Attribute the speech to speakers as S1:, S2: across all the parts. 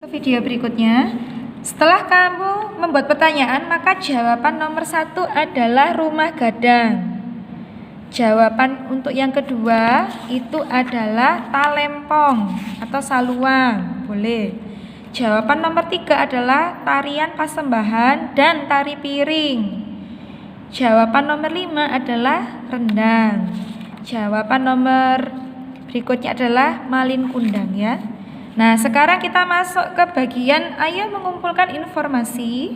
S1: Video berikutnya. Setelah kamu membuat pertanyaan, maka jawaban nomor 1 adalah rumah gadang. Jawaban untuk yang kedua itu adalah talempong atau saluang, boleh. Jawaban nomor 3 adalah tarian pasembahan dan tari piring. Jawaban nomor 5 adalah rendang. Jawaban nomor berikutnya adalah malin kundang ya. Nah, sekarang kita masuk ke bagian ayo mengumpulkan informasi.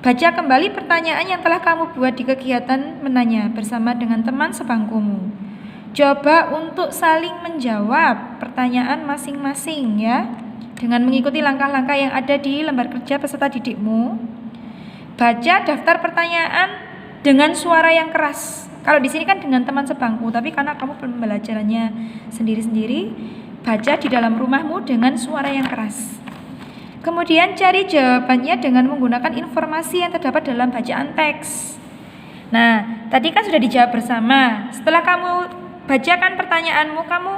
S1: Baca kembali pertanyaan yang telah kamu buat di kegiatan menanya bersama dengan teman sebangkumu. Coba untuk saling menjawab pertanyaan masing-masing ya, dengan mengikuti langkah-langkah yang ada di lembar kerja peserta didikmu. Baca daftar pertanyaan dengan suara yang keras. Kalau di sini kan dengan teman sebangku, tapi karena kamu pembelajarannya sendiri-sendiri, baca di dalam rumahmu dengan suara yang keras. Kemudian cari jawabannya dengan menggunakan informasi yang terdapat dalam bacaan teks. Nah, tadi kan sudah dijawab bersama. Setelah kamu bacakan pertanyaanmu, kamu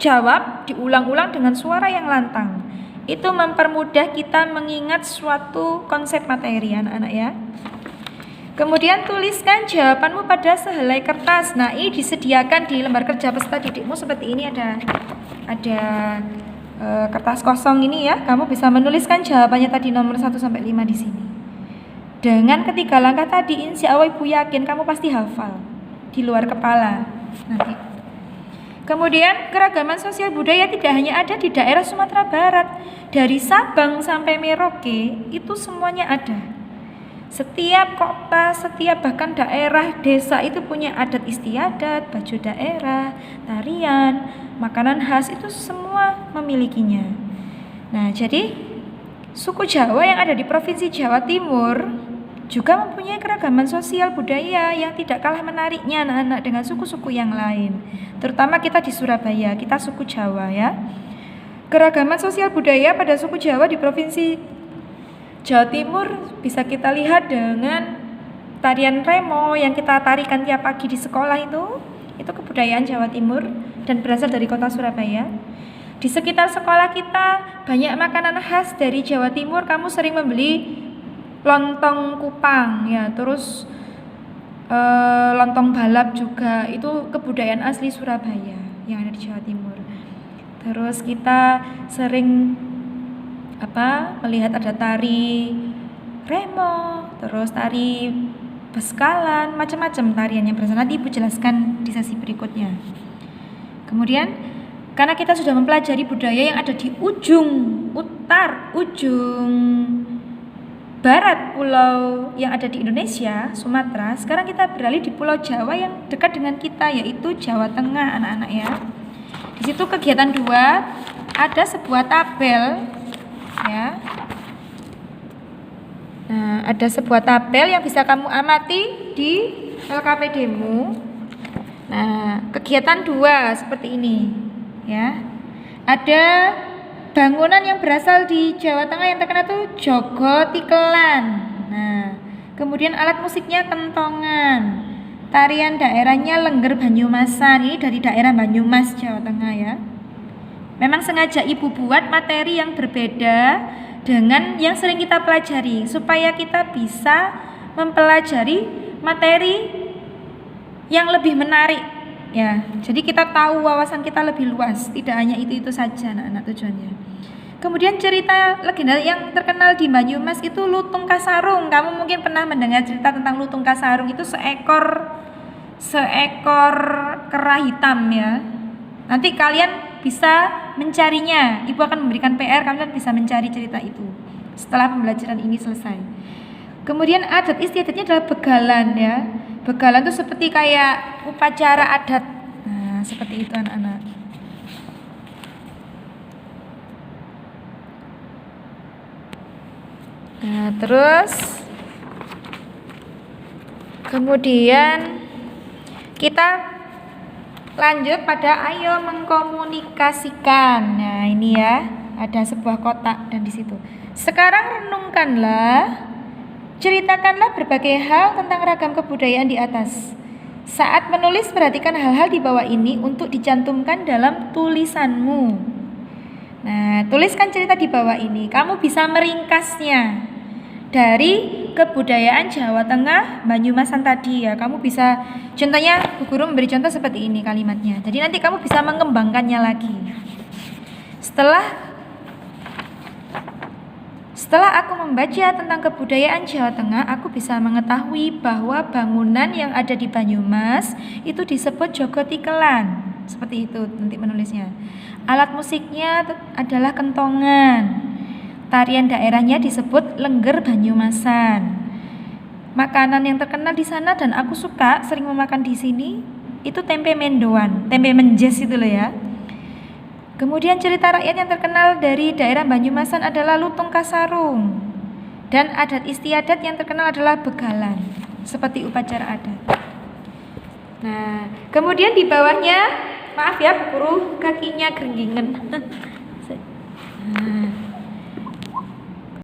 S1: jawab diulang-ulang dengan suara yang lantang. Itu mempermudah kita mengingat suatu konsep materi anak-anak ya. Kemudian tuliskan jawabanmu pada sehelai kertas. Nah, ini disediakan di lembar kerja peserta didikmu seperti ini, ada kertas kosong ini ya. Kamu bisa menuliskan jawabannya tadi nomor 1 sampai 5 di sini. Dengan ketiga langkah tadi, insya Allah Ibu yakin kamu pasti hafal di luar kepala nanti. Kemudian keragaman sosial budaya tidak hanya ada di daerah Sumatera Barat. Dari Sabang sampai Merauke itu semuanya ada. Setiap kota, setiap bahkan daerah, desa itu punya adat istiadat, baju daerah, tarian, makanan khas, itu semua memilikinya. Nah, jadi suku Jawa yang ada di Provinsi Jawa Timur juga mempunyai keragaman sosial budaya yang tidak kalah menariknya anak-anak dengan suku-suku yang lain. Terutama kita di Surabaya, kita suku Jawa ya. Keragaman sosial budaya pada suku Jawa di Provinsi Jawa Timur bisa kita lihat dengan tarian remo yang kita tarikan tiap pagi di sekolah itu kebudayaan Jawa Timur dan berasal dari kota Surabaya. Di sekitar sekolah kita banyak makanan khas dari Jawa Timur. Kamu sering membeli lontong kupang ya, terus lontong balap juga, itu kebudayaan asli Surabaya yang ada di Jawa Timur. Terus kita sering melihat ada tari remo, terus tari beskalan, macam-macam tarian yang berasal. Nanti Ibu jelaskan di sesi berikutnya. Kemudian karena kita sudah mempelajari budaya yang ada di ujung barat pulau yang ada di Indonesia, Sumatera. Sekarang kita beralih di Pulau Jawa yang dekat dengan kita, yaitu Jawa Tengah anak-anak ya. Di situ kegiatan 2 ada sebuah tabel ya. Nah, ada sebuah tabel yang bisa kamu amati di LKPD-mu. Nah, kegiatan 2 seperti ini ya. Ada bangunan yang berasal di Jawa Tengah yang terkenal tuh Jogo Tikelan. Nah, kemudian alat musiknya kentongan. Tarian daerahnya Lengger Banyumasan. Ini dari daerah Banyumas, Jawa Tengah ya. Memang sengaja Ibu buat materi yang berbeda dengan yang sering kita pelajari supaya kita bisa mempelajari materi yang lebih menarik ya. Jadi kita tahu wawasan kita lebih luas, tidak hanya itu saja anak-anak tujuannya. Kemudian cerita legenda yang terkenal di Banyumas itu Lutung Kasarung. Kamu mungkin pernah mendengar cerita tentang Lutung Kasarung, itu seekor kera hitam ya. Nanti kalian bisa mencarinya. Ibu akan memberikan PR, kalian bisa mencari cerita itu setelah pembelajaran ini selesai. Kemudian adat istiadatnya adalah begalan ya. Begalan itu seperti kayak upacara adat. Nah, seperti itu anak-anak. Nah, terus kemudian kita lanjut pada ayo mengkomunikasikan. Nah, ini ya, ada sebuah kotak dan di situ. Sekarang renungkanlah, ceritakanlah berbagai hal tentang ragam kebudayaan di atas. Saat menulis, perhatikan hal-hal di bawah ini untuk dicantumkan dalam tulisanmu. Nah, tuliskan cerita di bawah ini. Kamu bisa meringkasnya dari kebudayaan Jawa Tengah, Banyumasan tadi ya. Kamu bisa, contohnya Bu Guru memberi contoh seperti ini kalimatnya. Jadi nanti kamu bisa mengembangkannya lagi. Setelah aku membaca tentang kebudayaan Jawa Tengah, aku bisa mengetahui bahwa bangunan yang ada di Banyumas itu disebut Jogo Tikelan. Seperti itu nanti menulisnya. Alat musiknya adalah kentongan. Tarian daerahnya disebut Lengger Banyumasan. Makanan yang terkenal di sana dan aku suka sering memakan di sini itu tempe mendoan, tempe menjes itu loh ya. Kemudian cerita rakyat yang terkenal dari daerah Banyumasan adalah lutung kasarung. Dan adat istiadat yang terkenal adalah begalan, seperti upacara adat. Nah, kemudian di bawahnya, maaf ya Bu Guru, kakinya geringgingan. Nah,